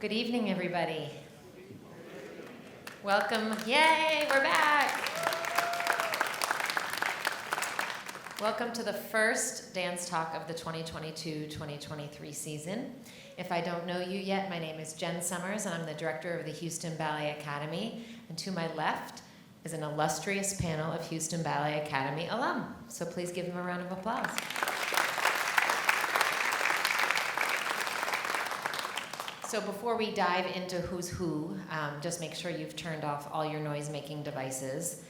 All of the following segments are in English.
Good evening, everybody. Welcome. Yay, we're back. Welcome to the first dance talk of the 2022-2023 season. If I don't know you yet, my name is Jen Summers, and I'm the director of the Houston Ballet Academy. And to my left is an illustrious panel of Houston Ballet Academy alum. So please give them a round of applause. So before we dive into who's who, just make sure you've turned off all your noise-making devices.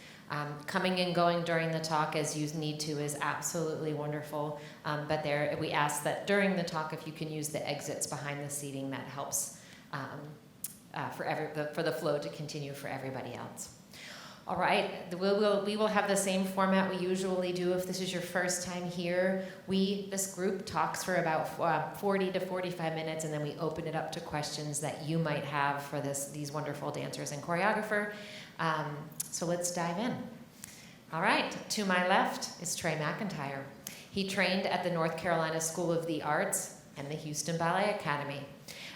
Coming and going during the talk as you need to is absolutely wonderful, but we ask that during the talk, if you can use the exits behind the seating, that helps for the flow to continue for everybody else. All right, we will have the same format we usually do. If this is your first time here, this group talks for about 40 to 45 minutes, and then we open it up to questions that you might have for these wonderful dancers and choreographer. So let's dive in. All right, to my left is Trey McIntyre. He trained at the North Carolina School of the Arts and the Houston Ballet Academy.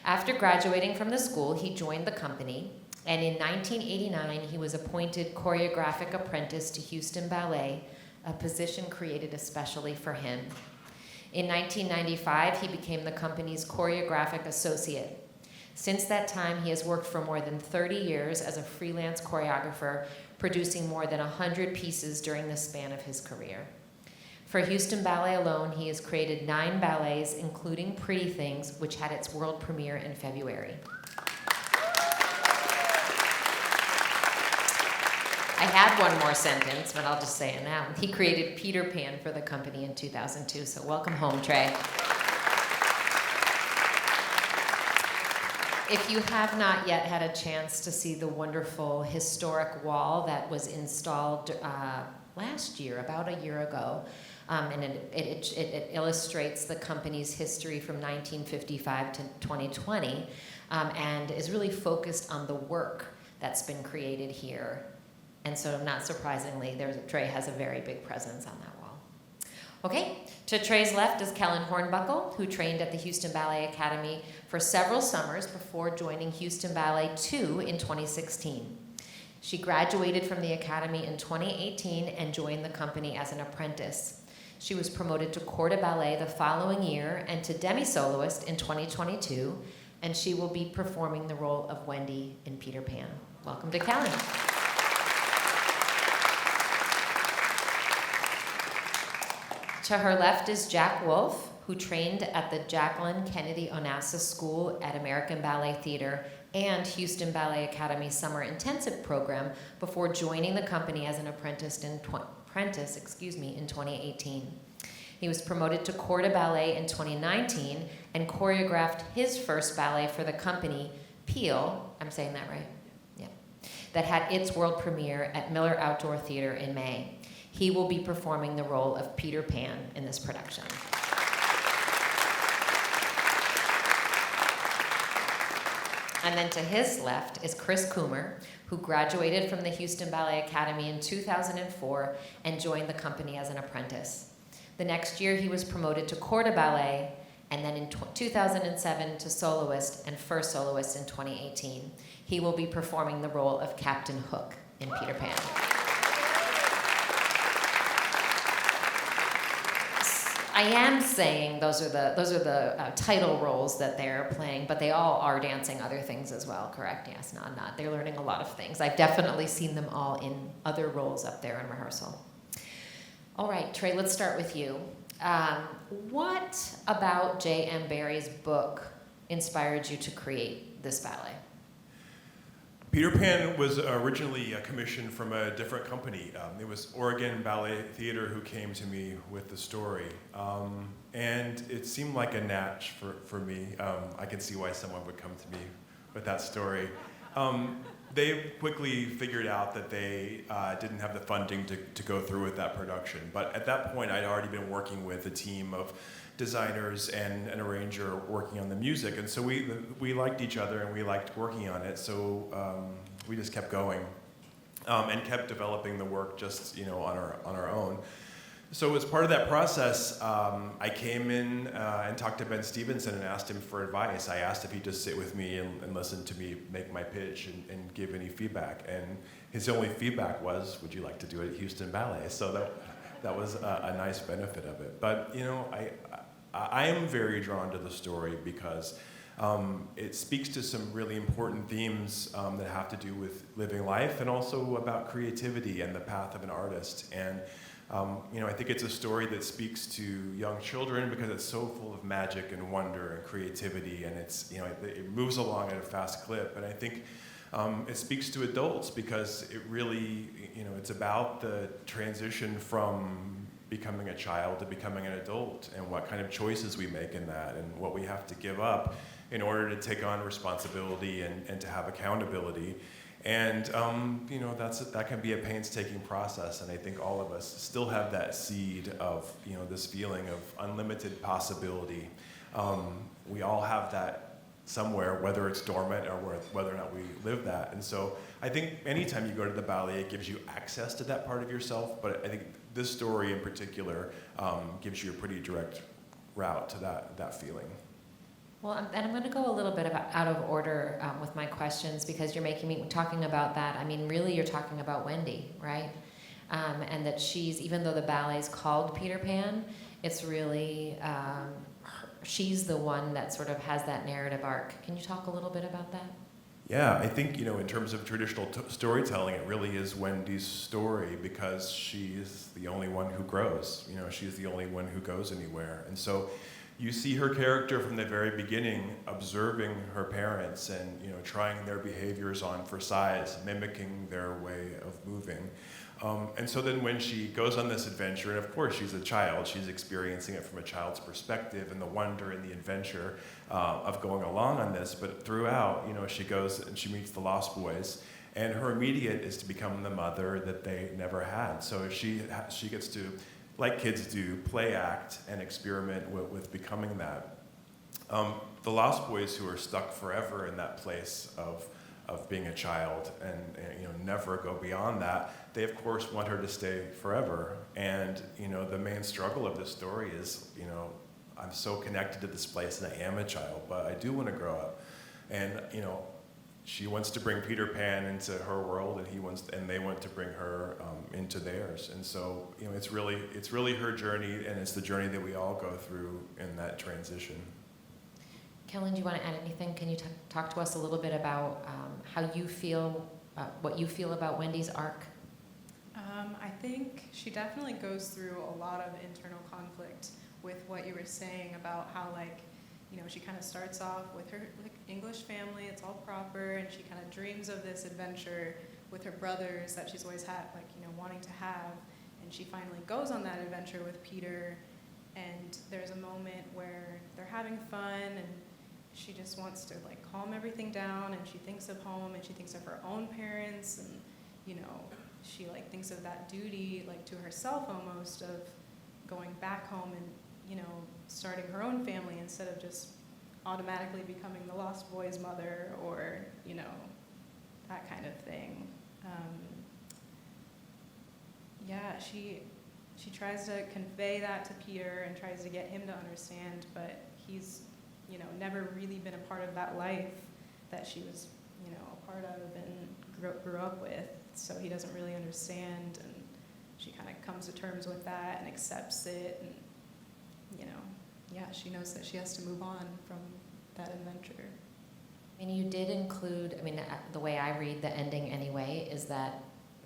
After graduating from the school, he joined the company. And in 1989, he was appointed choreographic apprentice to Houston Ballet, a position created especially for him. In 1995, he became the company's choreographic associate. Since that time, he has worked for more than 30 years as a freelance choreographer, producing more than 100 pieces during the span of his career. For Houston Ballet alone, he has created 9 ballets, including Pretty Things, which had its world premiere in February. I had one more sentence, but I'll just say it now. He created Peter Pan for the company in 2002, so welcome home, Trey. If you have not yet had a chance to see the wonderful historic wall that was installed last year, about a year ago, and it illustrates the company's history from 1955 to 2020, and is really focused on the work that's been created here. And so, not surprisingly, Trey has a very big presence on that wall. Okay, to Trey's left is Kellen Hornbuckle, who trained at the Houston Ballet Academy for several summers before joining Houston Ballet 2 in 2016. She graduated from the academy in 2018 and joined the company as an apprentice. She was promoted to corps de ballet the following year and to Demi soloist in 2022, and she will be performing the role of Wendy in Peter Pan. Welcome to Kellen. To her left is Jack Wolff, who trained at the Jacqueline Kennedy Onassis School at American Ballet Theater and Houston Ballet Academy Summer Intensive Program before joining the company as an apprentice in 2018. He was promoted to corps de ballet in 2019 and choreographed his first ballet for the company, Peel, I'm saying that right? Yeah. That had its world premiere at Miller Outdoor Theater in May. He will be performing the role of Peter Pan in this production. And then to his left is Chris Coomer, who graduated from the Houston Ballet Academy in 2004 and joined the company as an apprentice. The next year, he was promoted to corps de ballet, and then in 2007 to soloist, and first soloist in 2018. He will be performing the role of Captain Hook in Peter Pan. I am saying those are the title roles that they're playing, but they all are dancing other things as well, correct? Yes, not. They're learning a lot of things. I've definitely seen them all in other roles up there in rehearsal. All right, Trey, let's start with you. What about J.M. Barrie's book inspired you to create this ballet? Peter Pan was originally commissioned from a different company. It was Oregon Ballet Theater who came to me with the story. And it seemed like a match for me. I can see why someone would come to me with that story. They quickly figured out that they didn't have the funding to go through with that production. But at that point, I'd already been working with a team of designers and an arranger working on the music, and so we liked each other and we liked working on it. So we just kept going and kept developing the work just on our own. So as part of that process, I came in and talked to Ben Stevenson and asked him for advice. I asked if he'd just sit with me and listen to me make my pitch and give any feedback. And his only feedback was, would you like to do it at Houston Ballet? So that was a nice benefit of it. But I am very drawn to the story because it speaks to some really important themes that have to do with living life and also about creativity and the path of an artist. And I think it's a story that speaks to young children because it's so full of magic and wonder and creativity, and it moves along at a fast clip. And I think it speaks to adults because it really, it's about the transition from becoming a child to becoming an adult and what kind of choices we make in that and what we have to give up in order to take on responsibility and to have accountability. And that can be a painstaking process, and I think all of us still have that seed of this feeling of unlimited possibility. We all have that somewhere, whether it's dormant or whether or not we live that. And so I think anytime you go to the ballet, it gives you access to that part of yourself. But I think this story in particular gives you a pretty direct route to that feeling. Well, and I'm going to go a little bit out of order with my questions because you're making me talking about that. I mean, really, you're talking about Wendy, right? And that even though the ballet's called Peter Pan, it's really she's the one that sort of has that narrative arc. Can you talk a little bit about that? Yeah, I think in terms of traditional storytelling, it really is Wendy's story because she's the only one who grows. She's the only one who goes anywhere, and so. You see her character from the very beginning observing her parents and trying their behaviors on for size, mimicking their way of moving. And so then when she goes on this adventure, and of course she's a child, she's experiencing it from a child's perspective and the wonder and the adventure of going along on this, but throughout, she goes and she meets the Lost Boys, and her immediate is to become the mother that they never had. So she gets to, like kids do, play act and experiment with becoming that. The Lost Boys who are stuck forever in that place of being a child and never go beyond that, they of course want her to stay forever. And the main struggle of this story is, I'm so connected to this place and I am a child, but I do want to grow up. And she wants to bring Peter Pan into her world, and they want to bring her into theirs. And so, it's really her journey, and it's the journey that we all go through in that transition. Kellen, do you want to add anything? Can you talk to us a little bit about how you feel, what you feel about Wendy's arc? I think she definitely goes through a lot of internal conflict with what you were saying about how she kind of starts off with her English family, it's all proper, and she kind of dreams of this adventure with her brothers that she's always had, wanting to have, and she finally goes on that adventure with Peter, and there's a moment where they're having fun, and she just wants to calm everything down, and she thinks of home, and she thinks of her own parents, and she thinks of that duty to herself almost of going back home and starting her own family instead of just automatically becoming the Lost Boys' mother or, that kind of thing. She tries to convey that to Peter and tries to get him to understand, but he's, never really been a part of that life that she was, a part of and grew up with, so he doesn't really understand, and she kind of comes to terms with that and accepts it, and she knows that she has to move on from that adventure. I mean, you did include, the way I read the ending anyway, is that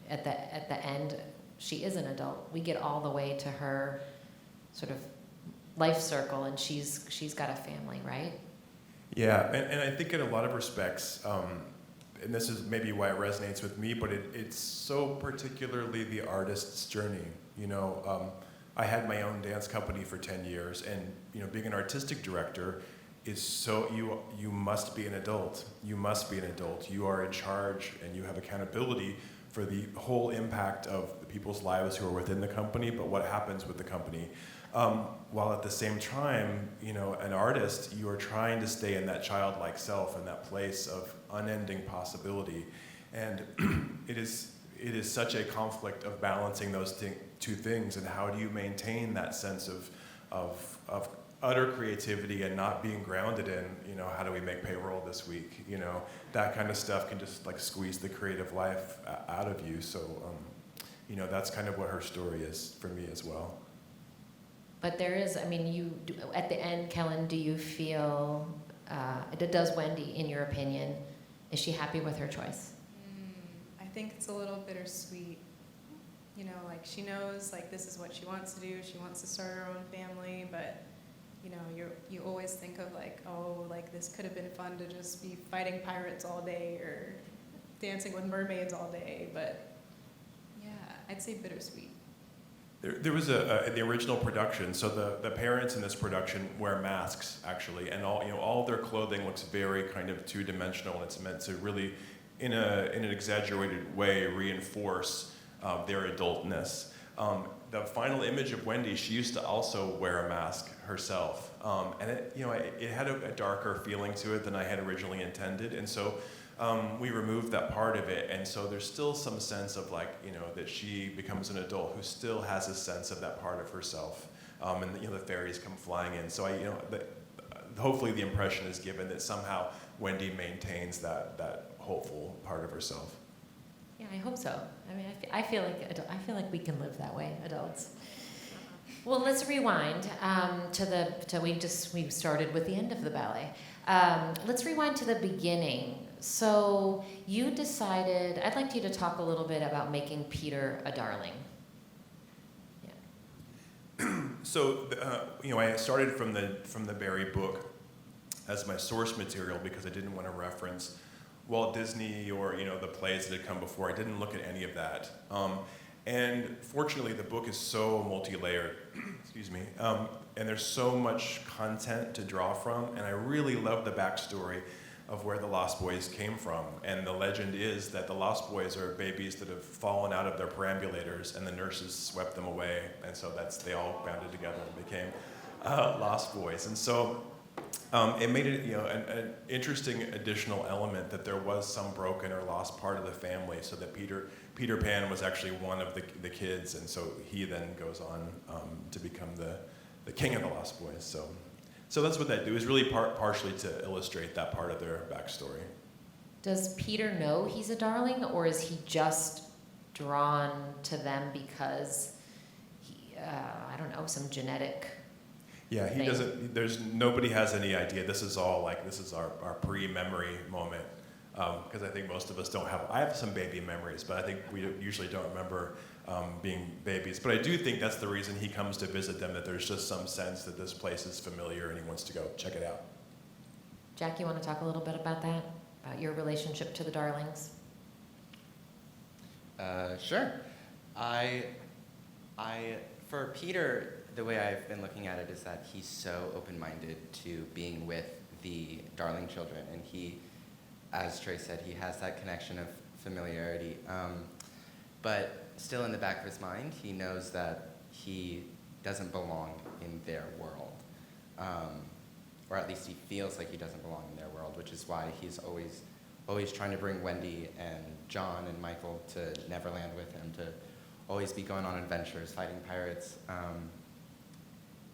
at the end, she is an adult. We get all the way to her sort of life circle, and she's got a family, right? Yeah, and I think in a lot of respects, and this is maybe why it resonates with me, but it's so particularly the artist's journey. I had my own dance company for 10 years, and being an artistic director is so, you must be an adult. You must be an adult. You are in charge, and you have accountability for the whole impact of the people's lives who are within the company, but what happens with the company. While at the same time, an artist, you are trying to stay in that childlike self, in that place of unending possibility. And it it is such a conflict of balancing those two things, and how do you maintain that sense of utter creativity and not being grounded in, how do we make payroll this week? That kind of stuff can just like squeeze the creative life out of you. So, that's kind of what her story is for me as well. But there is, at the end, Kellen, do you feel, does Wendy, in your opinion, is she happy with her choice? I think it's a little bittersweet. Like she knows like this is what she wants to do. She wants to start her own family, but you always think of like, oh, like this could have been fun to just be fighting pirates all day or dancing with mermaids all day. But yeah, I'd say bittersweet. There was in the original production, so the parents in this production wear masks actually, and all their clothing looks very kind of two-dimensional, and it's meant to really, in an exaggerated way, reinforce their adultness. The final image of Wendy, she used to also wear a mask herself, and it had a darker feeling to it than I had originally intended, and so we removed that part of it, and so there's still some sense of like, that she becomes an adult who still has a sense of that part of herself, and the fairies come flying in. So hopefully the impression is given that somehow Wendy maintains that hopeful part of herself. Yeah, I hope so. I feel like we can live that way, adults. Well, let's rewind we started with the end of the ballet. Let's rewind to the beginning. So you decided, I'd like you to talk a little bit about making Peter a darling. Yeah. So, I started from the Barry book as my source material because I didn't want to reference Walt Disney or the plays that had come before. I didn't look at any of that. And fortunately, the book is so multi-layered, excuse me, and there's so much content to draw from, and I really love the backstory of where the Lost Boys came from. And the legend is that the Lost Boys are babies that have fallen out of their perambulators, and the nurses swept them away, and so they all banded together and became Lost Boys. And so it made it an interesting additional element that there was some broken or lost part of the family, so that Peter Pan was actually one of the kids, and so he then goes on to become the king of the Lost Boys. So that's what that do, is really partially to illustrate that part of their backstory. Does Peter know he's a darling, or is he just drawn to them because some genetic? Yeah, he doesn't. Nobody has any idea. This is our pre-memory moment, because I think most of us don't have. I have some baby memories, but I think we usually don't remember being babies. But I do think that's the reason he comes to visit them. That there's just some sense that this place is familiar, and he wants to go check it out. Jack, you want to talk a little bit about that? About your relationship to the darlings? Sure. For Peter, the way I've been looking at it is that he's so open-minded to being with the darling children, and he, as Trey said, he has that connection of familiarity. But still in the back of his mind, he knows that he doesn't belong in their world. Or at least he feels like he doesn't belong in their world, which is why he's always trying to bring Wendy and John and Michael to Neverland with him, to always be going on adventures, fighting pirates.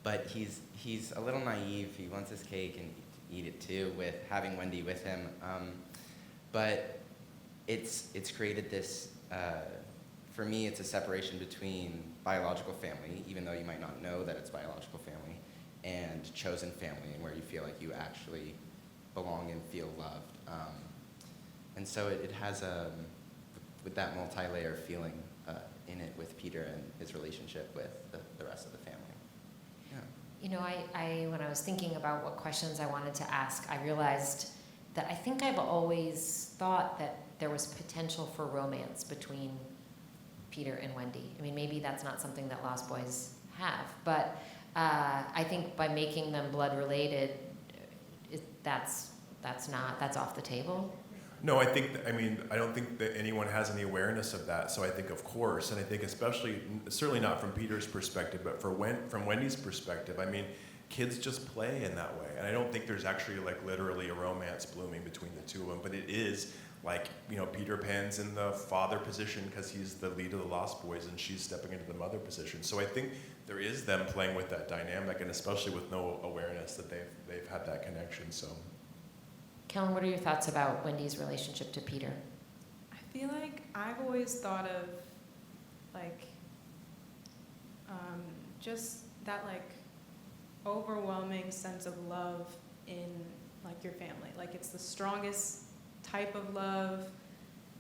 But he's a little naive. He wants his cake and eat it too, with having Wendy with him. But it's created this, for me, it's a separation between biological family, even though you might not know that it's biological family, and chosen family, and where you feel like you actually belong and feel loved. And so it has with that multi-layer feeling in it with Peter and his relationship with the rest of the family. Yeah. When I was thinking about what questions I wanted to ask, I realized that I think I've always thought that there was potential for romance between Peter and Wendy. Maybe that's not something that Lost Boys have, but I think by making them blood related, that's off the table. No, I don't think that anyone has any awareness of that. So I think, of course, and I think certainly not from Peter's perspective, but from Wendy's perspective, kids just play in that way. And I don't think there's actually literally a romance blooming between the two of them, but it is like, Peter Pan's in the father position because he's the lead of the Lost Boys and she's stepping into the mother position. So I think there is them playing with that dynamic, and especially with no awareness that they've had that connection. So, Kellen, what are your thoughts about Wendy's relationship to Peter? I feel like I've always thought of like just that like overwhelming sense of love in like your family. Like it's the strongest type of love,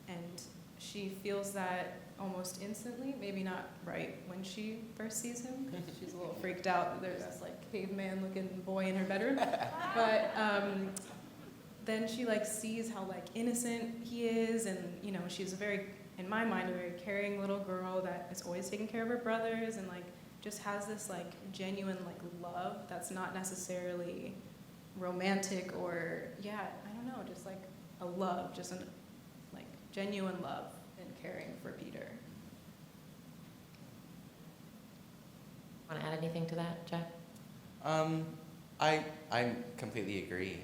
and she feels that almost instantly. Maybe not right when she first sees him. She's a little freaked out. There's this like caveman-looking boy in her bedroom, but then she like sees how like innocent he is, and she's a very, in my mind, a very caring little girl that is always taking care of her brothers, and like just has this like genuine like love that's not necessarily romantic or I don't know, just like a love, just an like genuine love and caring for Peter. Want to add anything to that, Jack? I completely agree.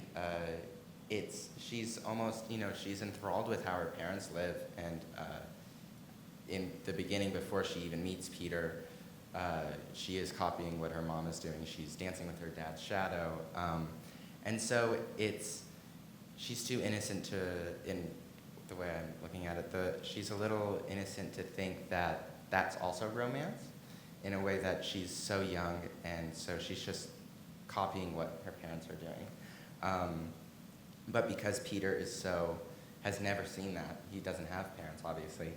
She's almost, she's enthralled with how her parents live, and in the beginning, before she even meets Peter, she is copying what her mom is doing. She's dancing with her dad's shadow, and so she's too innocent in the way I'm looking at it. She's a little innocent to think that that's also romance, in a way that she's so young, and so she's just copying what her parents are doing. But because Peter has never seen that, he doesn't have parents, obviously,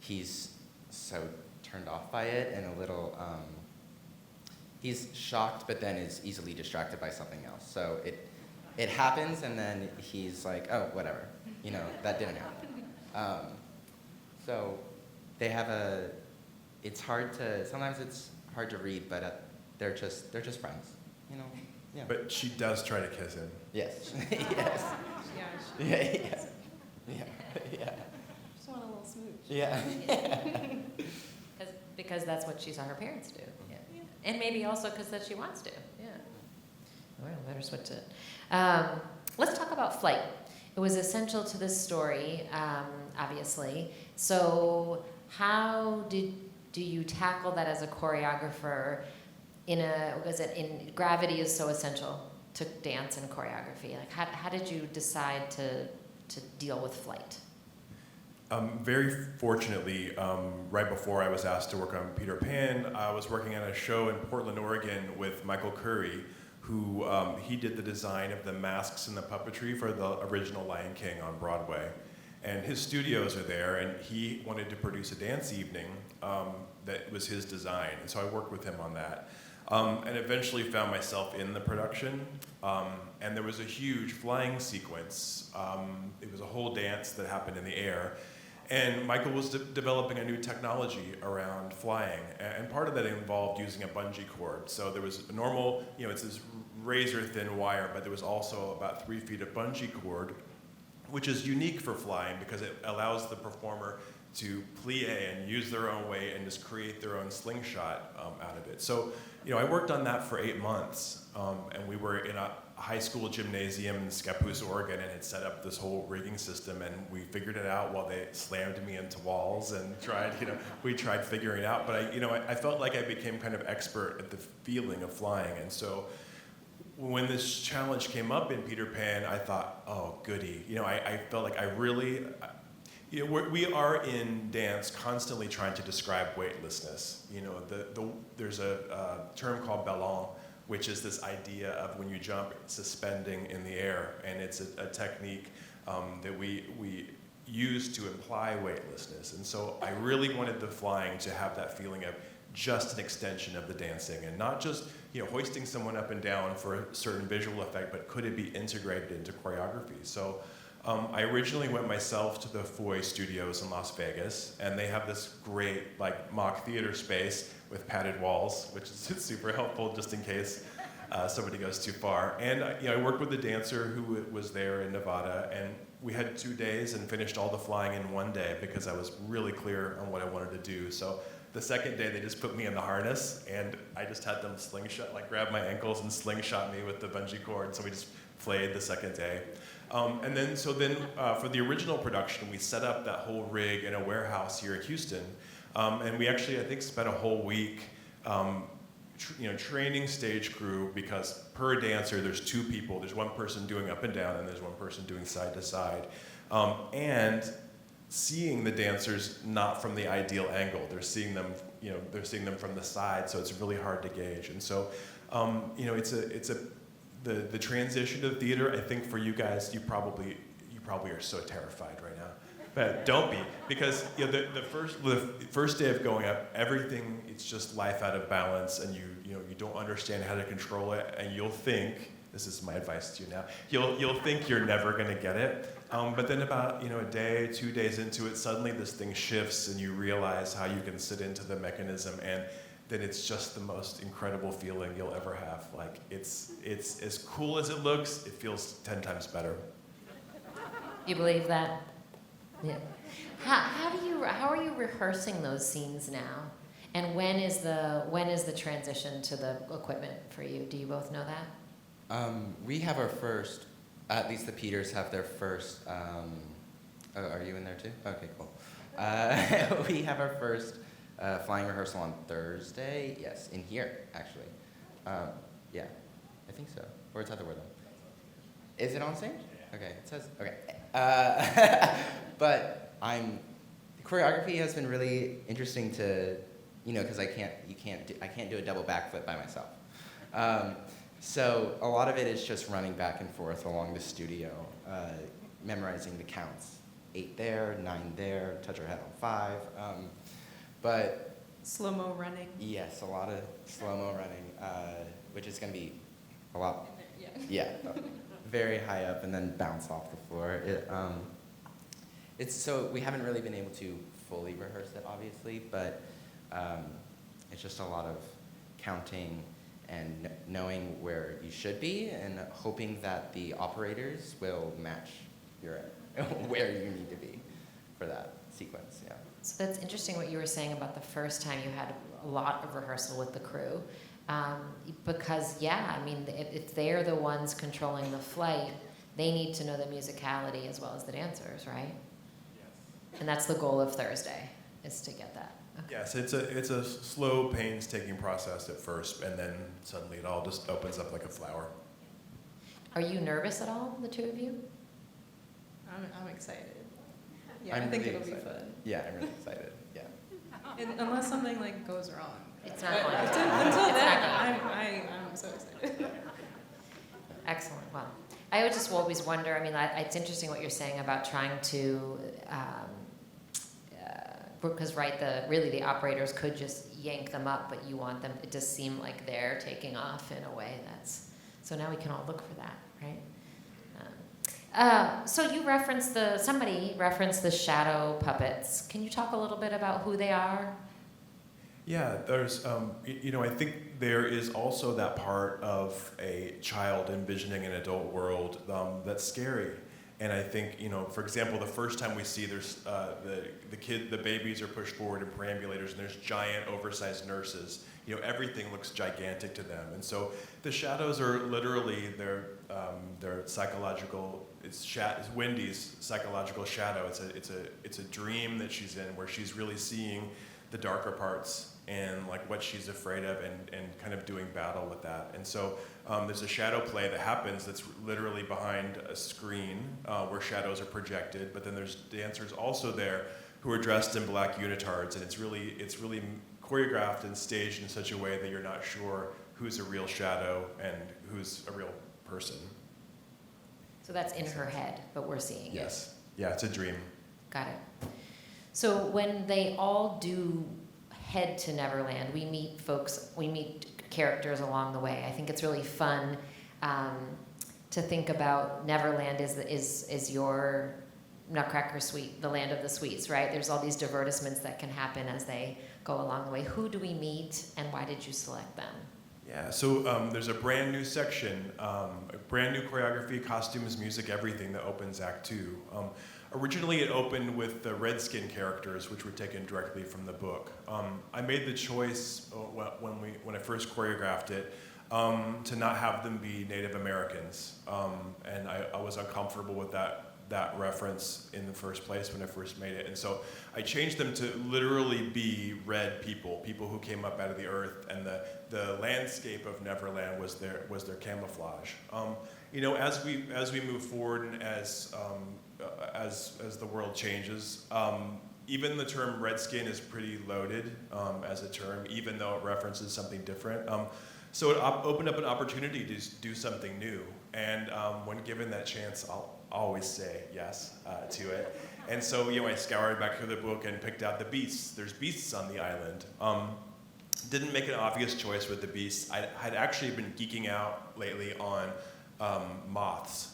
he's so turned off by it and a little, he's shocked, but then is easily distracted by something else. So it happens, and then he's like, oh, whatever, that didn't happen. So they have sometimes it's hard to read, but they're just friends, Yeah. but she does try to kiss him. Yes. Yes. Yeah. Yeah. Just want a little smooch. Yeah. Because that's what she saw her parents do. Yeah. And maybe also because that she wants to. Yeah. Well, better switch it. Let's talk about flight. It was essential to this story, obviously. So how do you tackle that as a choreographer in gravity is so essential to dance and choreography? Like how did you decide to deal with flight? Very fortunately, right before I was asked to work on Peter Pan, I was working on a show in Portland, Oregon with Michael Curry, who he did the design of the masks and the puppetry for the original Lion King on Broadway. And his studios are there, and he wanted to produce a dance evening that was his design. And so I worked with him on that. And eventually found myself in the production, and there was a huge flying sequence. It was a whole dance that happened in the air, and Michael was developing a new technology around flying, and part of that involved using a bungee cord. So there was a normal, it's this razor-thin wire, but there was also about 3 feet of bungee cord, which is unique for flying because it allows the performer to plie and use their own weight and just create their own slingshot out of it. So, I worked on that for 8 months, and we were in a high school gymnasium in Scappoose, Oregon, and had set up this whole rigging system, and we figured it out while they slammed me into walls and we tried figuring it out. But I felt like I became kind of expert at the feeling of flying, and so when this challenge came up in Peter Pan, I thought, oh, goody. I felt like I really. We are in dance constantly trying to describe weightlessness. There's a term called ballon, which is this idea of when you jump, suspending in the air, and it's a technique that we use to imply weightlessness. And so I really wanted the flying to have that feeling of just an extension of the dancing, and not just hoisting someone up and down for a certain visual effect, but could it be integrated into choreography? So. I originally went myself to the Foye Studios in Las Vegas, and they have this great mock theater space with padded walls, which is super helpful just in case somebody goes too far. And I worked with a dancer who was there in Nevada, and we had 2 days and finished all the flying in 1 day because I was really clear on what I wanted to do. So the second day, they just put me in the harness, and I just had them grab my ankles and slingshot me with the bungee cord. So we just played the second day. And then for the original production, we set up that whole rig in a warehouse here in Houston. And we actually, I think, spent a whole week training stage crew, because per dancer there's two people. There's one person doing up and down, and there's one person doing side to side. And seeing the dancers not from the ideal angle. They're seeing them, from the side, so it's really hard to gauge. And so, the transition to the theater. I think for you guys, you probably are so terrified right now. But don't be, because the first day of going up, everything, it's just life out of balance, and you don't understand how to control it, and you'll think, this is my advice to you now, you'll think you're never going to get it, but then about a day, 2 days into it, suddenly this thing shifts, and you realize how you can sit into the mechanism, and then it's just the most incredible feeling you'll ever have. Like it's as cool as it looks, it feels 10 times better. You believe that? Yeah. How are you rehearsing those scenes now? And when is the transition to the equipment for you? Do you both know that? We have our first, at least the Peters have their first, are you in there too? Okay, cool. We have our first flying rehearsal on Thursday. Yes, in here, actually. Yeah, I think so. Or it's otherwhere though. Is it on stage? Okay, it says, okay. But choreography has been really interesting to, because I can't do a double backflip by myself. So a lot of it is just running back and forth along the studio, memorizing the counts. 8 there, 9 there, touch our head on 5. But Slow-mo running. yes, a lot of slow-mo running, which is going to be a lot. Yeah, very high up and then bounce off the floor. So we haven't really been able to fully rehearse it, obviously, but it's just a lot of counting and knowing where you should be and hoping that the operators will match your where you need to be for that sequence. Yeah. So that's interesting what you were saying about the first time you had a lot of rehearsal with the crew. Because, if they're the ones controlling the flight, they need to know the musicality as well as the dancers, right? Yes. And that's the goal of Thursday, is to get that. Okay. Yes, it's a slow, painstaking process at first, and then suddenly it all just opens up like a flower. Are you nervous at all, the two of you? I'm excited. Yeah, I'm I think really it'll excited. be fun. Yeah, I'm really excited. Yeah. Unless something goes wrong. It's not But going to. until It's then, not going to. I'm so excited. Excellent. Well, I would just always wonder, it's interesting what you're saying about trying to, because the operators could just yank them up, but you want them, it does seem like they're taking off in a way so now we can all look for that, right? So somebody referenced the shadow puppets. Can you talk a little bit about who they are? Yeah, there's, I think there is also that part of a child envisioning an adult world that's scary. And I think, for example, the first time we see there's the babies are pushed forward in perambulators, and there's giant, oversized nurses. Everything looks gigantic to them. And so the shadows are literally their psychological. It's Wendy's psychological shadow. It's a dream that she's in, where she's really seeing the darker parts and what she's afraid of, and kind of doing battle with that. And so there's a shadow play that happens that's literally behind a screen where shadows are projected, but then there's dancers also there who are dressed in black unitards, and it's really choreographed and staged in such a way that you're not sure who's a real shadow and who's a real person. So that's in her head, but we're seeing it. Yes. Yeah, it's a dream. Got it. So when they all do head to Neverland, we meet characters along the way. I think it's really fun to think about Neverland is your Nutcracker suite, the land of the sweets, right? There's all these divertissements that can happen as they go along the way. Who do we meet, and why did you select them? Yeah, so there's a brand new section, a brand new choreography, costumes, music, everything that opens Act 2. Originally, it opened with the Redskin characters, which were taken directly from the book. I made the choice when I first choreographed it. to not have them be Native Americans. And I was uncomfortable with that reference in the first place when I first made it. And so I changed them to literally be red people who came up out of the earth, and the landscape of Neverland was their camouflage. As we move forward and as the world changes, even the term redskin is pretty loaded as a term, even though it references something different. So it opened up an opportunity to do something new. And when given that chance, I'll always say yes to it. And so, I scoured back through the book and picked out the beasts. There's beasts on the island. Didn't make an obvious choice with the beasts. I had actually been geeking out lately on moths.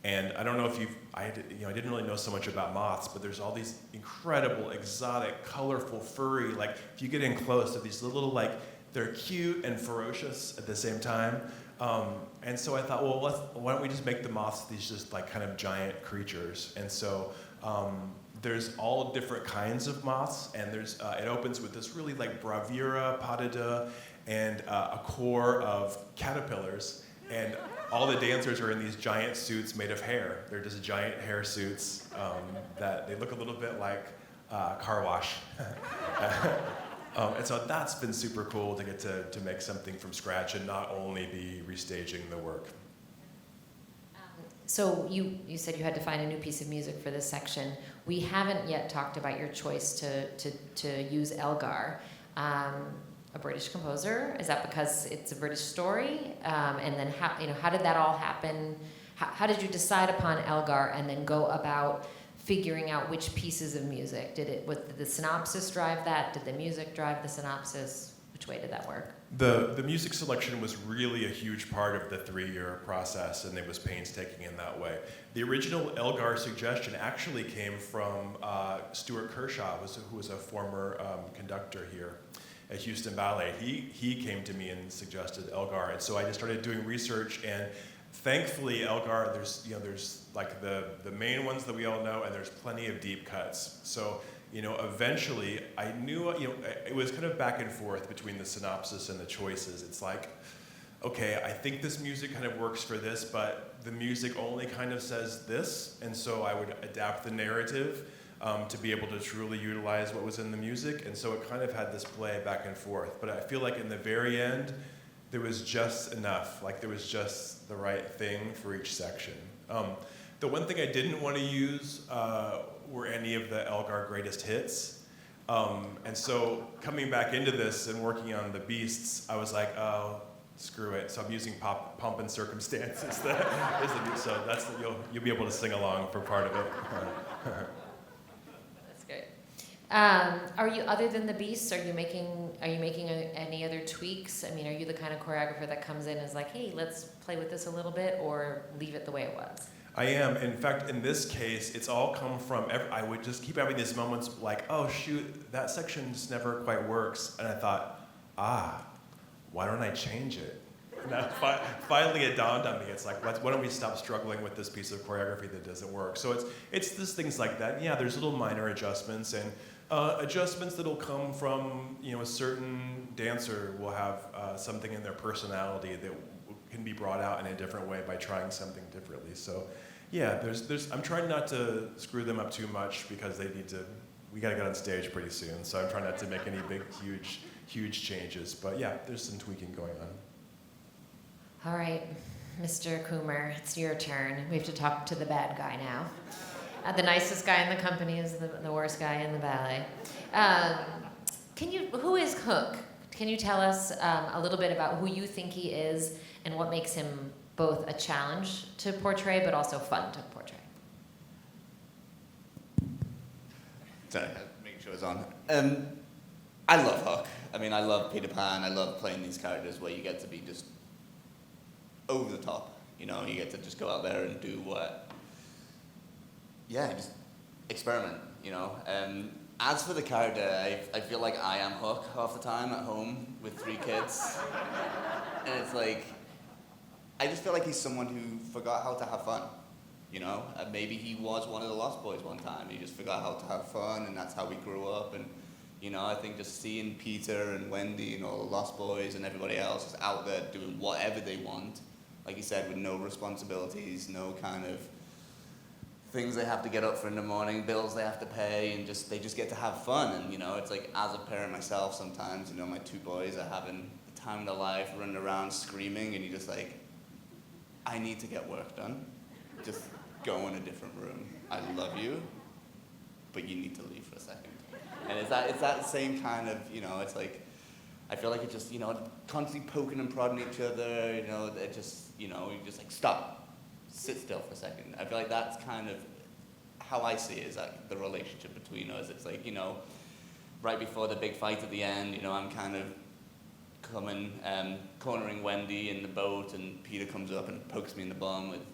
And I don't know if I didn't really know so much about moths, but there's all these incredible, exotic, colorful, furry, like, if you get in close, they're these little, like, they're cute and ferocious at the same time. And so I thought, well, why don't we just make the moths these just, like, kind of giant creatures? And so there's all different kinds of moths, and it opens with this really, like, bravura, patida, and a core of caterpillars. And all the dancers are in these giant suits made of hair. They're just giant hair suits that they look a little bit like car wash. And so that's been super cool to get to make something from scratch and not only be restaging the work. So you said you had to find a new piece of music for this section. We haven't yet talked about your choice to use Elgar. A British composer? Is that because it's a British story? And then how did that all happen? How did you decide upon Elgar and then go about figuring out which pieces of music? Did the synopsis drive that? Did the music drive the synopsis? Which way did that work? The music selection was really a huge part of the 3-year process, and it was painstaking in that way. The original Elgar suggestion actually came from Stuart Kershaw, who was a former conductor here at Houston Ballet. He came to me and suggested Elgar, and so I just started doing research, and thankfully Elgar, there's like the main ones that we all know, and there's plenty of deep cuts. So eventually I knew, it was kind of back and forth between the synopsis and the choices. It's like, okay, I think this music kind of works for this, but the music only kind of says this, and so I would adapt the narrative to be able to truly utilize what was in the music, and so it kind of had this play back and forth. But I feel like in the very end, there was just enough, like there was just the right thing for each section. The one thing I didn't want to use were any of the Elgar greatest hits. And so coming back into this and working on the beasts, I was like, oh, screw it. So I'm using Pomp and Circumstance so you'll be able to sing along for part of it. That's great. Are you, other than the beasts, are you making any other tweaks? I mean, are you the kind of choreographer that comes in and is like, hey, let's play with this a little bit, or leave it the way it was? I am. In fact, in this case, it's all come from, I would just keep having these moments like, oh shoot, that section just never quite works. And I thought, why don't I change it? And finally it dawned on me, it's like, why don't we stop struggling with this piece of choreography that doesn't work? So it's just things like that. Yeah, there's little minor adjustments, and adjustments that'll come from, a certain dancer will have something in their personality that can be brought out in a different way by trying something differently. So yeah, I'm trying not to screw them up too much because we gotta get on stage pretty soon. So I'm trying not to make any big, huge changes. But yeah, there's some tweaking going on. All right, Mr. Coomer, it's your turn. We have to talk to the bad guy now. The nicest guy in the company is the worst guy in the ballet. Who is Hook? Can you tell us a little bit about who you think he is and what makes him both a challenge to portray but also fun to portray? Sorry, making sure it's on. I love Hook. I mean, I love Peter Pan. I love playing these characters where you get to be just over the top. You get to just go out there and do just experiment. As for the character, I feel like I am Hook half the time at home with 3 kids. And it's like, I just feel like he's someone who forgot how to have fun, Maybe he was one of the Lost Boys one time. He just forgot how to have fun, and that's how we grew up. And, You know, I think just seeing Peter and Wendy and all the Lost Boys and everybody else is out there doing whatever they want, like you said, with no responsibilities, no kind of things they have to get up for in the morning, bills they have to pay, and they just get to have fun. And, you know, it's like, as a parent myself sometimes, you know, my 2 boys are having the time of their life, running around screaming, and you're just like, I need to get work done. Just go in a different room. I love you, but you need to leave for a second. And it's that same kind of, you know, it's like, I feel like it's just, you know, constantly poking and prodding each other, you know, it just, you know, you just like, stop. Sit still for a second. I feel like that's kind of how I see it, is like the relationship between us. It's like, you know, right before the big fight at the end, you know, I'm kind of cornering Wendy in the boat, and Peter comes up and pokes me in the bum with,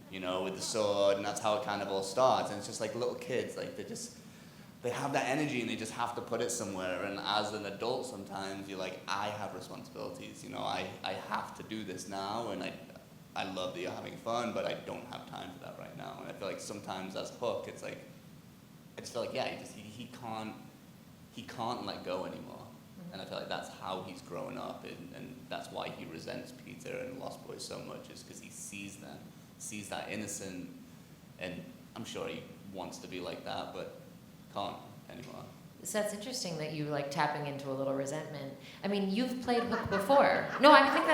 you know, with the sword, and that's how it kind of all starts. And it's just like little kids, like they have that energy and they just have to put it somewhere. And as an adult, sometimes you're like, I have responsibilities, you know, I have to do this now, and I love that you're having fun, but I don't have time for that right now. And I feel like sometimes as Hook, it's like, I just feel like, yeah, he can't let go anymore. Mm-hmm. And I feel like that's how he's grown up, and that's why he resents Peter and Lost Boys so much, is because he sees that innocent, and I'm sure he wants to be like that, but can't anymore. So that's interesting that you like tapping into a little resentment. I mean, you've played Hook before. No, I think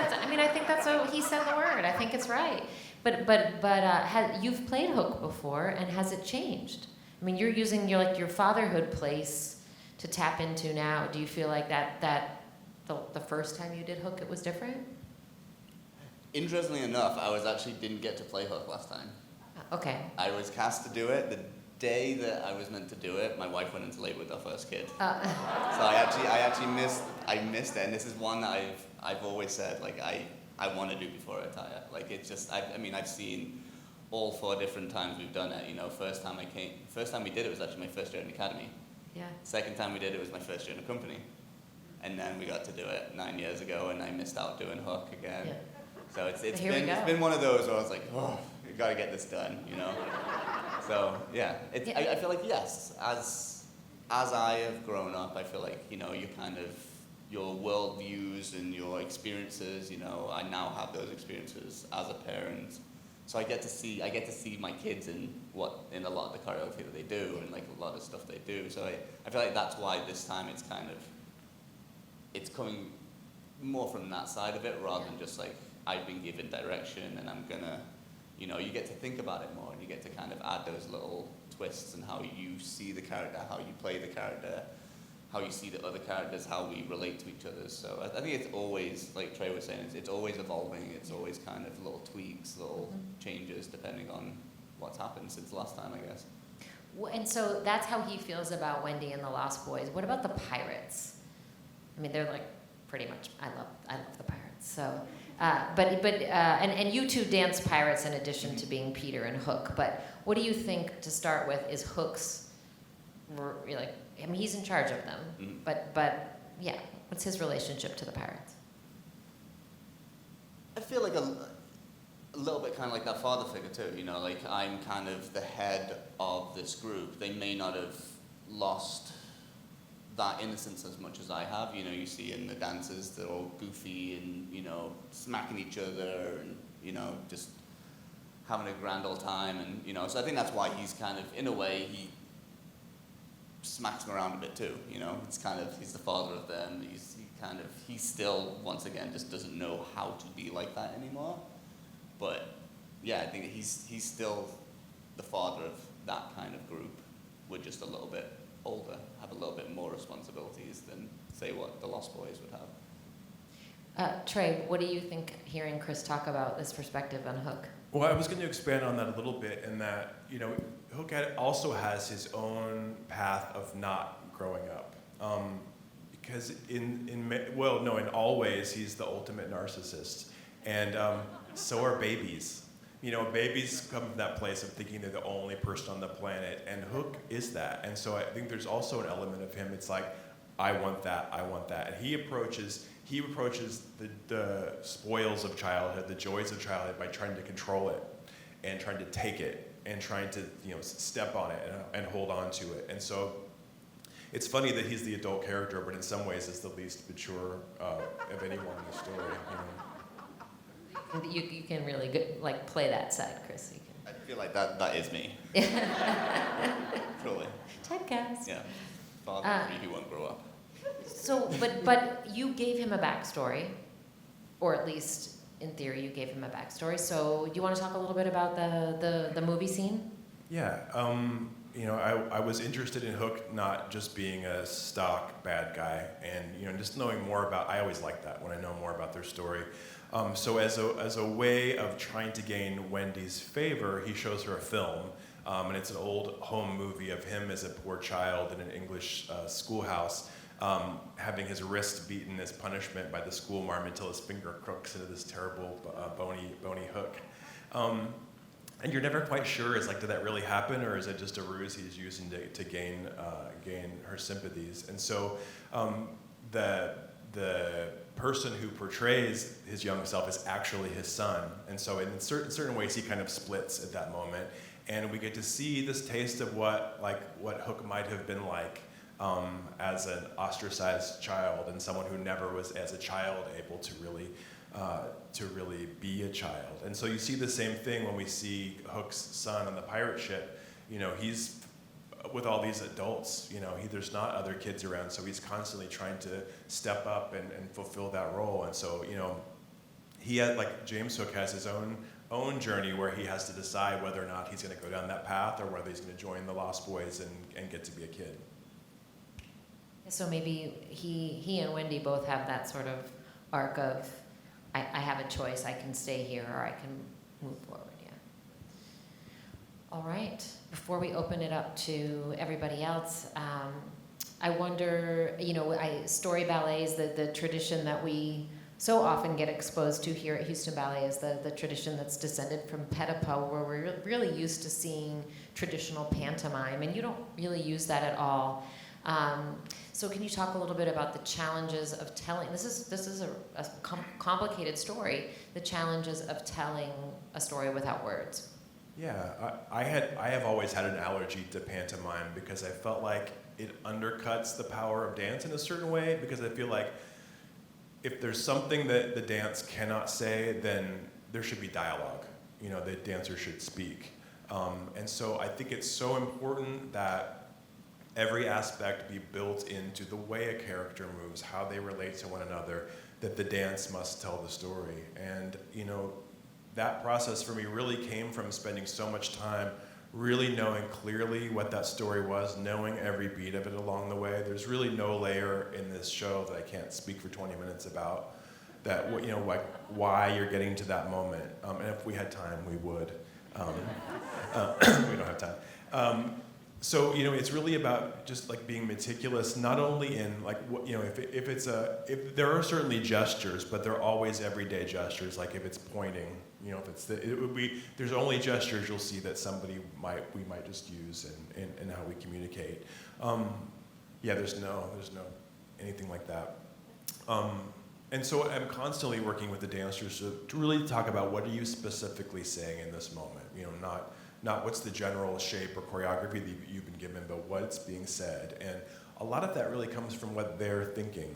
that's what he said the word. I think it's right. But you've played Hook before, and has it changed? I mean, you're using your fatherhood place to tap into now. Do you feel like that the first time you did Hook, it was different? Interestingly enough, I didn't get to play Hook last time. Okay. I was cast to do it. The day that I was meant to do it, my wife went into labor with our first kid. So I missed it, and this is one that I've always said, like, I want to do before I retire. Like, it's just, I've seen all 4 different times we've done it. You know, first time we did it was actually my first year in the academy. Yeah. Second time we did it was my first year in the company. And then we got to do it 9 years ago, and I missed out doing Hook again. Yeah. So it's been one of those where I was like, oh, we got to get this done, you know? So, yeah, I feel like, yes, as I have grown up, I feel like, you know, your world views and your experiences, you know, I now have those experiences as a parent. So I get to see my kids in a lot of the choreography that they do, and like a lot of stuff they do. So I feel like that's why this time it's coming more from that side of it, rather than just like, I've been given direction and I'm gonna, you know, you get to think about it more, and you get to kind of add those little twists and how you see the character, how you play the character, how you see the other characters, how we relate to each other. So I think it's always, like Trey was saying, it's always evolving. It's always kind of little tweaks, little changes, depending on what's happened since last time, I guess. And so that's how he feels about Wendy and the Lost Boys. What about the pirates? I mean, they're like pretty much, I love the pirates. So, and you two dance pirates in addition to being Peter and Hook. But what do you think, to start with, is Hook's, like, I mean, he's in charge of them, but yeah, what's his relationship to the pirates? I feel like a little bit kind of like that father figure too, you know, like I'm kind of the head of this group. They may not have lost that innocence as much as I have. You know, you see in the dances, they're all goofy and, you know, smacking each other and, you know, just having a grand old time. And, you know, so I think that's why he's kind of, in a way, he smacks them around a bit too, you know. It's kind of, he's the father of them. He still, once again, just doesn't know how to be like that anymore. But, yeah, I think he's still the father of that kind of group. We're just a little bit older, have a little bit more responsibilities than, say, what the Lost Boys would have. Trey, what do you think, hearing Chris talk about this perspective on Hook? Well, I was going to expand on that a little bit, in that, you know, Hook also has his own path of not growing up. Because in all ways, he's the ultimate narcissist. And so are babies. You know, babies come from that place of thinking they're the only person on the planet, and Hook is that. And so I think there's also an element of him, it's like, I want that. And he approaches the spoils of childhood, the joys of childhood, by trying to control it and trying to take it and trying to, you know, step on it and hold on to it. And so it's funny that he's the adult character, but in some ways it's the least mature of anyone in the story. You know? You can really good, like play that side, Chris. You I feel like that is me. can. Truly. Typecast. Yeah. Father of three who won't grow up. So, but you gave him a backstory, or at least in theory you gave him a backstory. So, do you want to talk a little bit about the movie scene? Yeah. You know, I was interested in Hook not just being a stock bad guy, and you know, just knowing more about. I always like that when I know more about their story. So as a way of trying to gain Wendy's favor, he shows her a film, and it's an old home movie of him as a poor child in an English schoolhouse, having his wrist beaten as punishment by the school marm until his finger crooks into this terrible bony hook. And you're never quite sure, is like, did that really happen, or is it just a ruse he's using to gain her sympathies? And so the person who portrays his young self is actually his son, and so in certain ways he kind of splits at that moment, and we get to see this taste of what Hook might have been like as an ostracized child, and someone who never was as a child able to really be a child. And so you see the same thing when we see Hook's son on the pirate ship. You know, he's with all these adults, you know, there's not other kids around, so he's constantly trying to step up and fulfill that role. And so, you know, he had, like James Hook has his own journey where he has to decide whether or not he's going to go down that path or whether he's going to join the Lost Boys and get to be a kid. So maybe he and Wendy both have that sort of arc of, I have a choice, I can stay here or I can move forward, yeah. All right, before we open it up to everybody else, I wonder, you know, story ballets, the tradition that we so often get exposed to here at Houston Ballet is the tradition that's descended from Petipa, where we're really used to seeing traditional pantomime, and you don't really use that at all. So can you talk a little bit about the challenges of telling, this is a complicated story, the challenges of telling a story without words? Yeah, I have always had an allergy to pantomime because I felt like it undercuts the power of dance in a certain way, because I feel like if there's something that the dance cannot say, then there should be dialogue. You know, the dancer should speak. And so I think it's so important that every aspect be built into the way a character moves, how they relate to one another, that the dance must tell the story. And, you know, that process for me really came from spending so much time really knowing clearly what that story was, knowing every beat of it along the way. There's really no layer in this show that I can't speak for 20 minutes about, that, you know, like why you're getting to that moment. And if we had time, we would. We don't have time. So, you know, it's really about just like being meticulous, not only in like, you know, if there are certainly gestures, but they're always everyday gestures. Like if it's pointing, you know, there's only gestures you'll see that we might just use in how we communicate. Yeah, there's no anything like that. And so I'm constantly working with the dancers to really talk about what are you specifically saying in this moment. You know, not what's the general shape or choreography that you've been given, but what's being said. And a lot of that really comes from what they're thinking.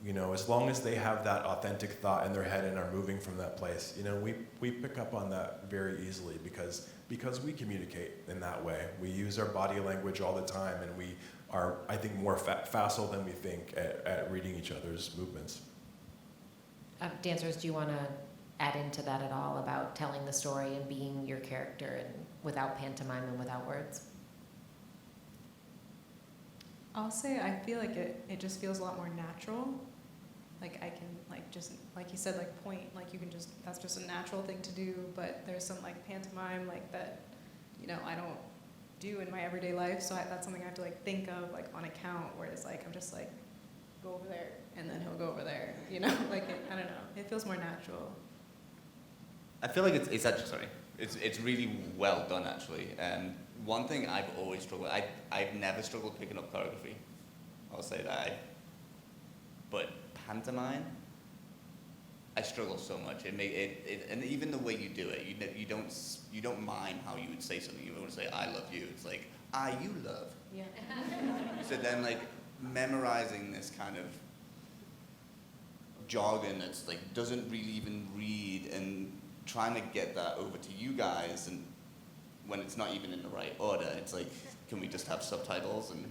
You know, as long as they have that authentic thought in their head and are moving from that place, you know, we pick up on that very easily because we communicate in that way. We use our body language all the time, and we are, I think, more facile than we think at reading each other's movements. Dancers, do you want to add into that at all about telling the story and being your character and without pantomime and without words? I'll say I feel like it just feels a lot more natural. Like I can just like you said, like point, like you can just, that's just a natural thing to do, but there's some like pantomime like that, you know, I don't do in my everyday life, so that's something I have to like think of like on account, whereas like I'm just like go over there and then he'll go over there, you know, like I don't know, it feels more natural. I feel like it's actually, sorry, it's really well done actually. One thing I've always struggled, I've never struggled picking up choreography. I'll say that. But pantomime, I struggle so much. And even the way you do it, you don't mime how you would say something. You won't say "I love you." It's like you love." Yeah. So then, like, memorizing this kind of jargon that's like doesn't really even read, and trying to get that over to you guys, and when it's not even in the right order, it's like, can we just have subtitles and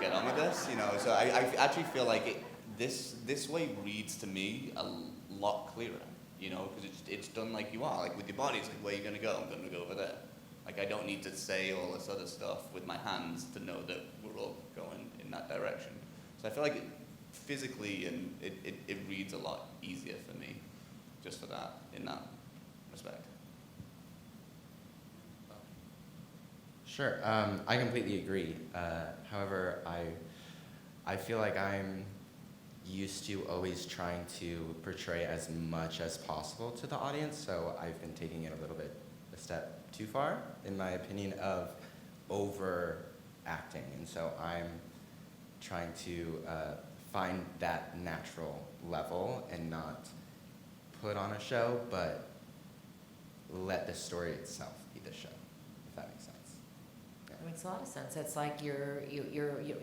get on with this? So I actually feel like this way reads to me a lot clearer, because it's done like you are, like with your body. It's like, where are you gonna go? I'm gonna go over there. Like, I don't need to say all this other stuff with my hands to know that we're all going in that direction. So I feel like physically, and it reads a lot easier for me, just for that, in that respect. Sure, I completely agree. However, I feel like I'm used to always trying to portray as much as possible to the audience, so I've been taking it a step too far, in my opinion, of overacting. And so I'm trying to find that natural level and not put on a show, but let the story itself be the show, if that makes sense. That makes a lot of sense. It's like you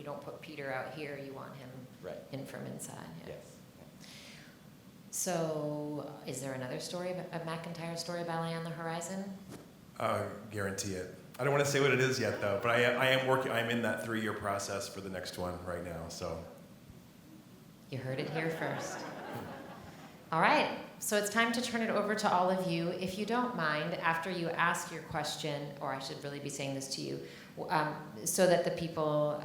don't put Peter out here, you want him Right. in from inside. Yeah. Yes. So, is there another story, a McIntyre story ballet on the horizon? Guarantee it. I don't want to say what it is yet, though, but I am working. I'm in that 3-year process for the next one right now. So. You heard it here first. All right, so it's time to turn it over to all of you. If you don't mind, after you ask your question, or I should really be saying this to you, so that the people,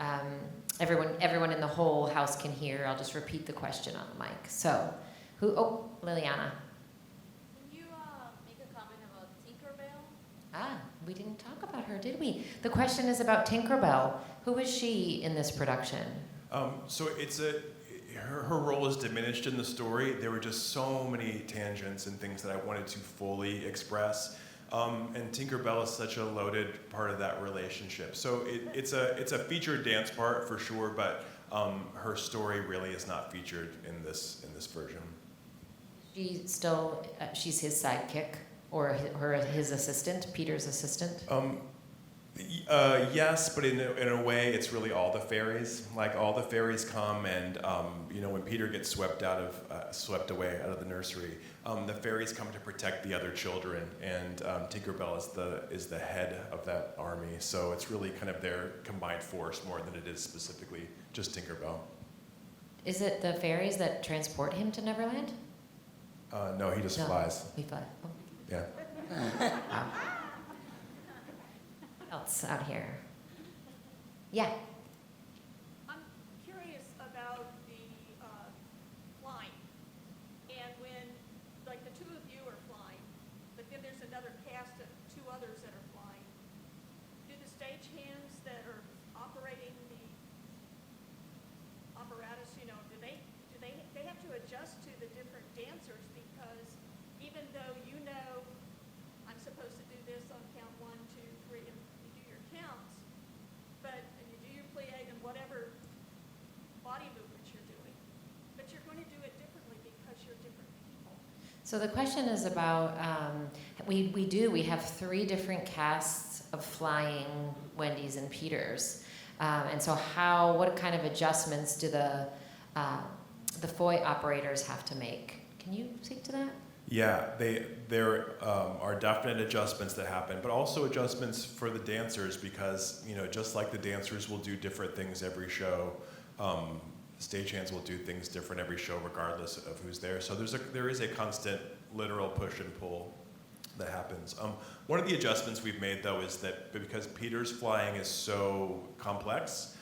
everyone in the whole house can hear, I'll just repeat the question on the mic. So, Liliana. Can you make a comment about Tinkerbell? We didn't talk about her, did we? The question is about Tinkerbell. Who is she in this production? So her role is diminished in the story. There were just so many tangents and things that I wanted to fully express. And Tinkerbell is such a loaded part of that relationship. So it's a featured dance part for sure, but her story really is not featured in this version. She's his sidekick, or his assistant, Peter's assistant? Yes, but in a way, it's really all the fairies. Like, all the fairies come, and when Peter gets swept away out of the nursery, the fairies come to protect the other children, and Tinkerbell is the head of that army. So it's really kind of their combined force more than it is specifically just Tinkerbell. Is it the fairies that transport him to Neverland? No, he just flies. He flies. Oh. Yeah. Wow. Else out here? Yeah. I'm curious about the flying. And when, like, the two of you are flying, but then there's another cast of 2 others that are flying, do the stagehands that are operating the apparatus, do they have to adjust to the different dancers? Because even though I'm supposed to do this on count 1, 2, 3, and you do your counts, and you do your plie and whatever body movements you're doing, but you're going to do it differently because you're different people. So the question is about, we have 3 different casts of flying Wendys and Peters. And so what kind of adjustments do the Foye operators have to make? Can you speak to that? Yeah, there are definite adjustments that happen, but also adjustments for the dancers, because just like the dancers will do different things every show, stagehands will do things different every show regardless of who's there. So there is a constant literal push and pull that happens. One of the adjustments we've made, though, is that because Peter's flying is so complex,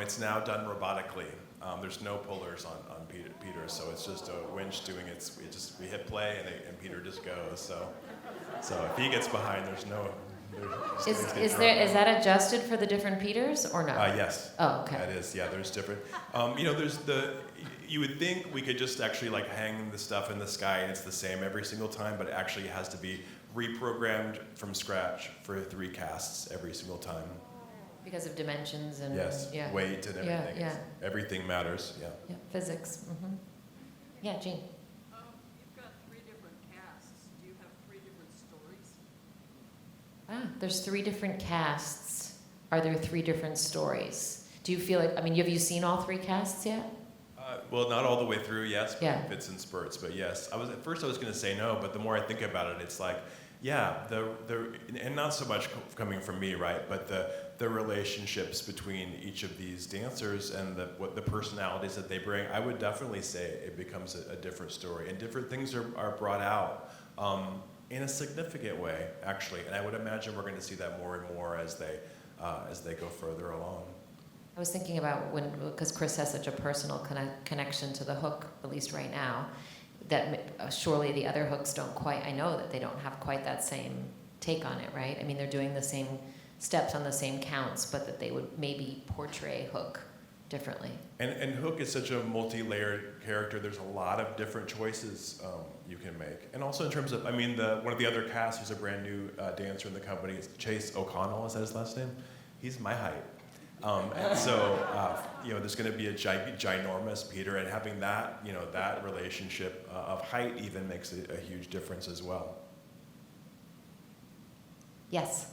it's now done robotically. There's no pullers on Peter, so it's just a winch doing it. We hit play and Peter just goes. So if he gets behind, there's no. Is that adjusted for the different Peters or no? Yes. Oh, okay. That is, yeah. There's different. You would think we could just actually like hang the stuff in the sky and it's the same every single time, but it actually has to be reprogrammed from scratch for 3 casts every single time. Because of dimensions and weight and everything. Yeah. Everything matters. Yeah. Yeah, physics. Mm-hmm. Yeah, Jeanne. You've There's 3 different casts. Are there 3 different stories? Do you feel like, have you seen all 3 casts yet? Well, not all the way through, yes, but Yeah. it's in spurts. But yes, at first I was going to say no, but the more I think about it, it's like, yeah, and not so much coming from me, right? But the relationships between each of these dancers and the personalities that they bring, I would definitely say it becomes a different story, and different things are brought out in a significant way, actually. And I would imagine we're going to see that more and more as they go further along. I was thinking about because Chris has such a personal connection to the hook, at least right now, that surely the other hooks don't quite, I know that they don't have quite that same take on it, right? I mean, they're doing the same steps on the same counts, but that they would maybe portray Hook differently. And Hook is such a multi-layered character. There's a lot of different choices you can make. And also in terms of, one of the other cast who's a brand new dancer in the company is Chase O'Connell, is that his last name? He's my height. And so, there's going to be a ginormous Peter, and having that, that relationship of height even makes a huge difference as well. Yes.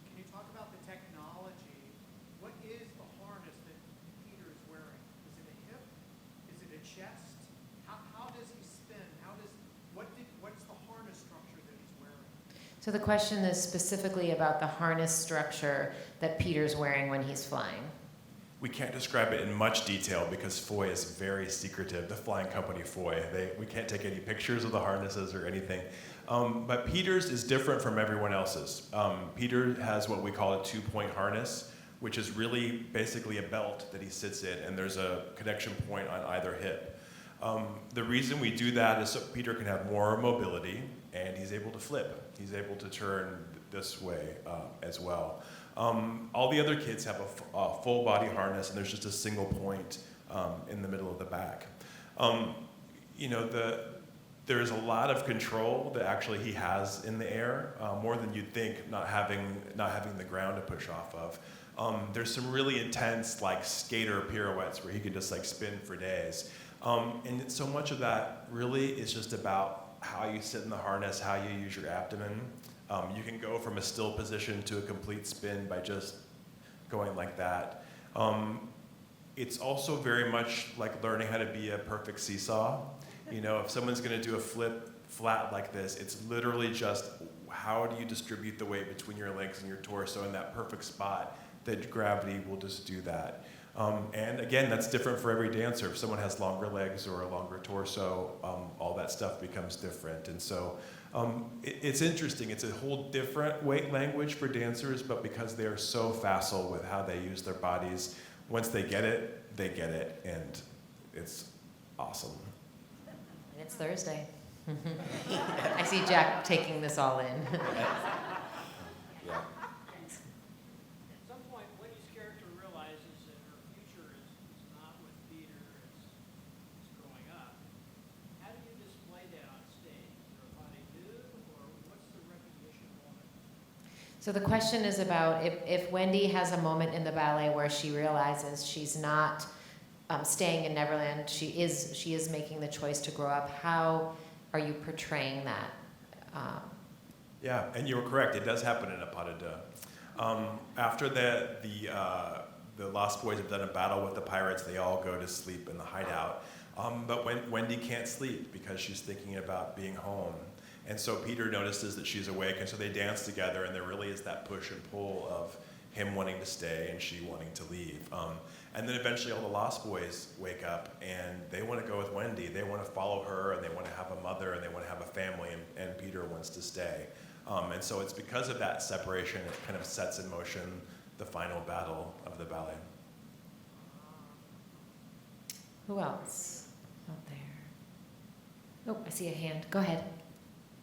Can you talk about the technology? What is the harness that Peter is wearing? Is it a hip? Is it a chest? How does he spin? What's the harness structure that he's wearing? So the question is specifically about the harness structure that Peter's wearing when he's flying. We can't describe it in much detail because Foye is very secretive, the flying company Foye. We can't take any pictures of the harnesses or anything. But Peter's is different from everyone else's. Peter has what we call a 2-point harness, which is really basically a belt that he sits in, and there's a connection point on either hip. The reason we do that is so Peter can have more mobility, and he's able to flip. He's able to turn this way as well. All the other kids have a full body harness, and there's just a single point in the middle of the back. There's a lot of control that actually he has in the air, more than you'd think, not having the ground to push off of. There's some really intense skater pirouettes where he can just spin for days. And so much of that really is just about how you sit in the harness, how you use your abdomen. You can go from a still position to a complete spin by just going like that. It's also very much like learning how to be a perfect seesaw. If someone's going to do a flip flat like this, it's literally just how do you distribute the weight between your legs and your torso in that perfect spot that gravity will just do that. And again, that's different for every dancer. If someone has longer legs or a longer torso, all that stuff becomes different. And so it's interesting. It's a whole different weight language for dancers, but because they are so facile with how they use their bodies, once they get it, and it's awesome. And it's Thursday. I see Jack taking this all in. Yeah. At some point, Wendy's character realizes that her future is not with Peter as growing up. How do you display that on stage? Is there a body nude, or what's the recognition moment? So the question is about if Wendy has a moment in the ballet where she realizes she's not staying in Neverland, she is making the choice to grow up. How are you portraying that? Yeah, and you were correct. It does happen in a pas de deux. After the Lost Boys have done a battle with the pirates, they all go to sleep in the hideout. But Wendy can't sleep because she's thinking about being home. And so Peter notices that she's awake, and so they dance together, and there really is that push and pull of him wanting to stay and she wanting to leave. And then eventually all the Lost Boys wake up, and they want to go with Wendy. They want to follow her, and they want to have a mother, and they want to have a family, and Peter wants to stay. And so it's because of that separation, it kind of sets in motion the final battle of the ballet. Who else out there? Oh, I see a hand. Go ahead.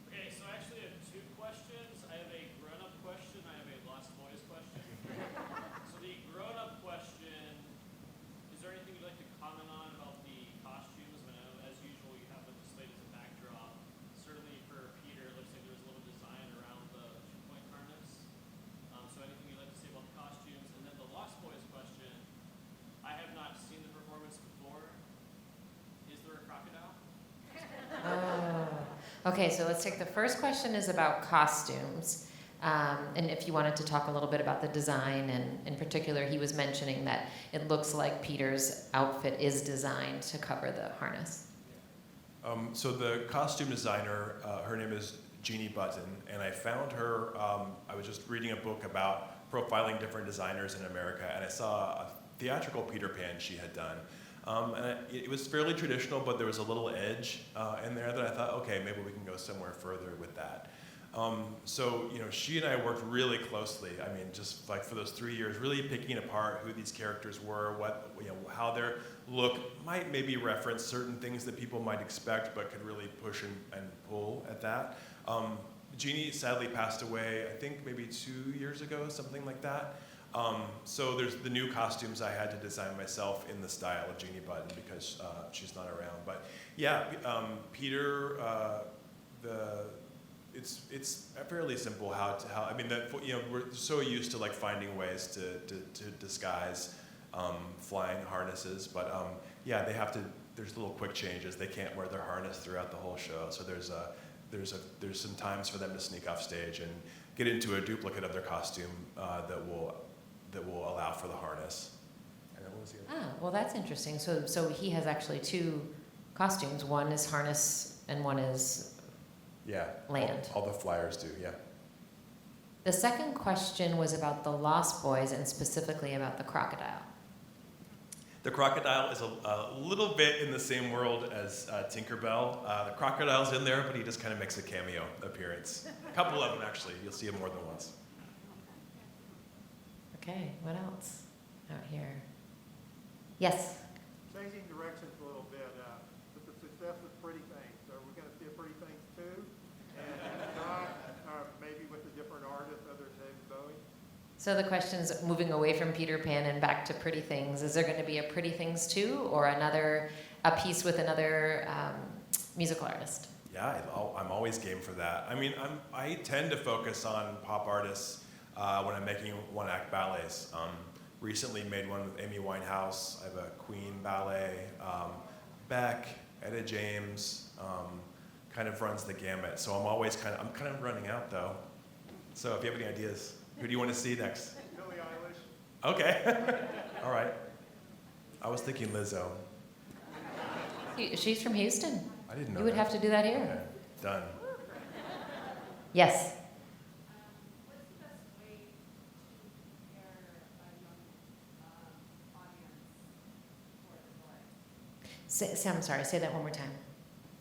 Okay, so I actually have 2 questions. I have a grown-up question. I have a Lost Boys question. So the grown-up question, is there anything you'd like to comment on about the costumes? I know, as usual, you have them displayed as a backdrop. Certainly for Peter, it looks like there's a little design around the 2-point harness. So anything you'd like to say about the costumes? And then the Lost Boys question, I have not seen the performance before. Is there a crocodile? Oh. Okay, so let's take the first question is about costumes. And if you wanted to talk a little bit about the design, and in particular, he was mentioning that it looks like Peter's outfit is designed to cover the harness. So the costume designer, her name is Jeanne Button, and I found her, I was just reading a book about profiling different designers in America, and I saw a theatrical Peter Pan she had done. It was fairly traditional, but there was a little edge in there that I thought, okay, maybe we can go somewhere further with that. So, she and I worked really closely. I mean, just like for those 3 years, really picking apart who these characters were, how their look might maybe reference certain things that people might expect, but could really push and pull at that. Jeanne sadly passed away, I think maybe 2 years ago, something like that. So there's the new costumes I had to design myself in the style of Jeanne Button because she's not around. But yeah, Peter, it's fairly simple how I mean, we're so used to like finding ways to disguise flying harnesses, but yeah, there's little quick changes. They can't wear their harness throughout the whole show, so there's some times for them to sneak off stage and get into a duplicate of their costume that will allow for the harness. And then what was the other? Well, that's interesting. So he has actually two costumes. One is harness and one is land. All the flyers do, yeah. The second question was about the Lost Boys and specifically about the crocodile. The crocodile is a little bit in the same world as Tinkerbell. The crocodile's in there, but he just kind of makes a cameo appearance. A couple of them, actually. You'll see him more than once. Okay, what else out here? Yes? Changing directions a little bit. With the success of Pretty Things, are we going to see a Pretty Things 2? And if not, maybe with a different artist other than David Bowie? So the question's moving away from Peter Pan and back to Pretty Things. Is there going to be a Pretty Things 2 or a piece with another musical artist? Yeah, I'm always game for that. I mean, I tend to focus on pop artists when I'm making one-act ballets. Recently made one with Amy Winehouse. I have a Queen ballet. Beck, Etta James, kind of runs the gamut. So I'm kind of running out though. So if you have any ideas, who do you want to see next? Billie Eilish. Okay. All right. I was thinking Lizzo. She's from Houston. I didn't know You would that. have to do that here. Okay. Done. Yes? What's the best way to prepare a young audience for the play? I'm sorry, say that one more time.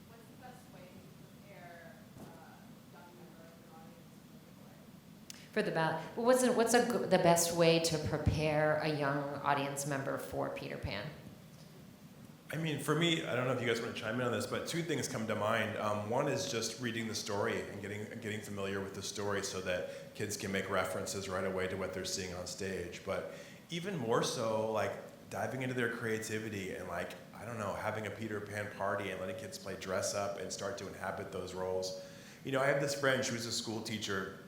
What's the best way to prepare a young member of your audience for the play? For the ballet. Well, what's the best way to prepare a young audience member for Peter Pan? I mean, for me, I don't know if you guys want to chime in on this, but two things come to mind. One is just reading the story and getting familiar with the story so that kids can make references right away to what they're seeing on stage. But even more so, like diving into their creativity and like, I don't know, having a Peter Pan party and letting kids play dress up and start to inhabit those roles. I have this friend, she was a school teacher,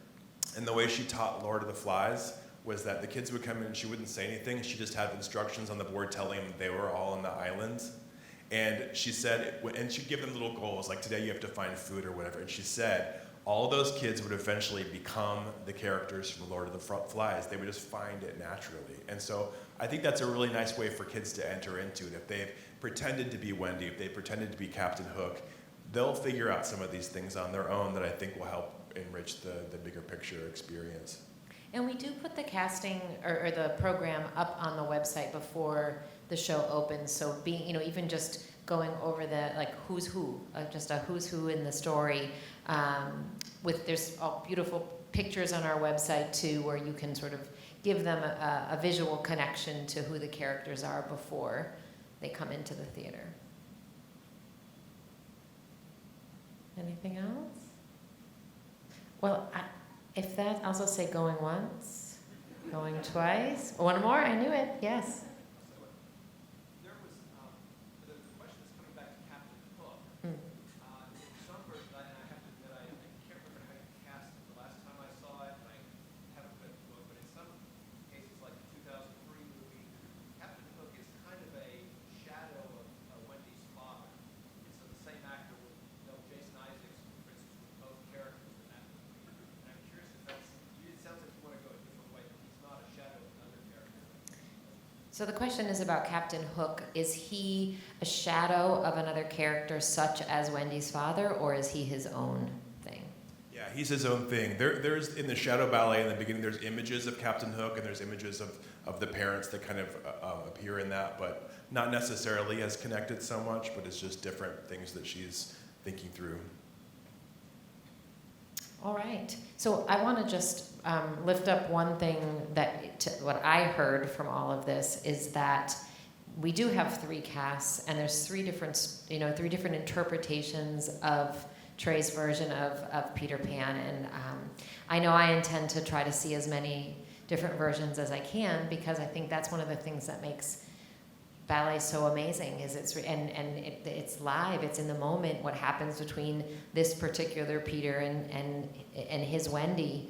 and the way she taught Lord of the Flies was that the kids would come in and she wouldn't say anything. She just had instructions on the board telling them they were all on the islands. And she said, and she'd give them little goals, like today you have to find food or whatever. And she said, all those kids would eventually become the characters from Lord of the Flies. They would just find it naturally. And so I think that's a really nice way for kids to enter into it. If they've pretended to be Wendy, if they pretended to be Captain Hook, they'll figure out some of these things on their own that I think will help enrich the bigger picture experience. And we do put the casting or the program up on the website before the show opens. So being, even just going over the who's who, just a who's who in the story. There's all beautiful pictures on our website too, where you can sort of give them a visual connection to who the characters are before they come into the theater. Anything else? Well, if that, I'll also say going once, going twice. One more, I knew it, yes. There was, the question is coming back to Captain Hook. Mm. In some versions, and I have to admit, I can't remember how you cast it the last time I saw it, and I haven't read the book, but in some cases, like the 2003 movie, Captain Hook is kind of a shadow of Wendy's father. And so the same actor with Jason Isaacs, for instance, with both characters in that movie. And I'm curious if that's So the question is about Captain Hook. Is he a shadow of another character such as Wendy's father, or is he his own thing? Yeah, he's his own thing. There's in the Shadow Ballet in the beginning, there's images of Captain Hook and there's images of the parents that kind of appear in that, but not necessarily as connected so much, but it's just different things that she's thinking through. All right. So I want to just lift up one thing that what I heard from all of this is that we do have 3 casts, and there's 3 different interpretations of Trey's version of Peter Pan, and I know I intend to try to see as many different versions as I can, because I think that's one of the things that makes ballet so amazing. Is it's live, it's in the moment. What happens between this particular Peter and his Wendy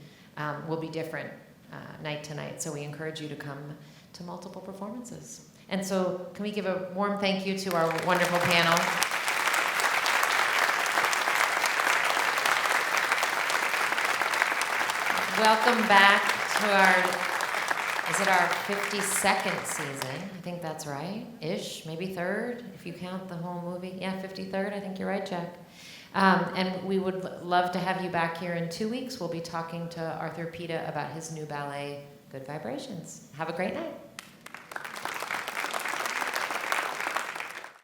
will be different night to night. So we encourage you to come to multiple performances. And so can we give a warm thank you to our wonderful panel. Welcome back to our 52nd season? I think that's right, ish, maybe 3rd, if you count the whole movie. Yeah, 53rd, I think you're right, Jack. And we would love to have you back here in 2 weeks. We'll be talking to Arthur Pita about his new ballet, Good Vibrations. Have a great night.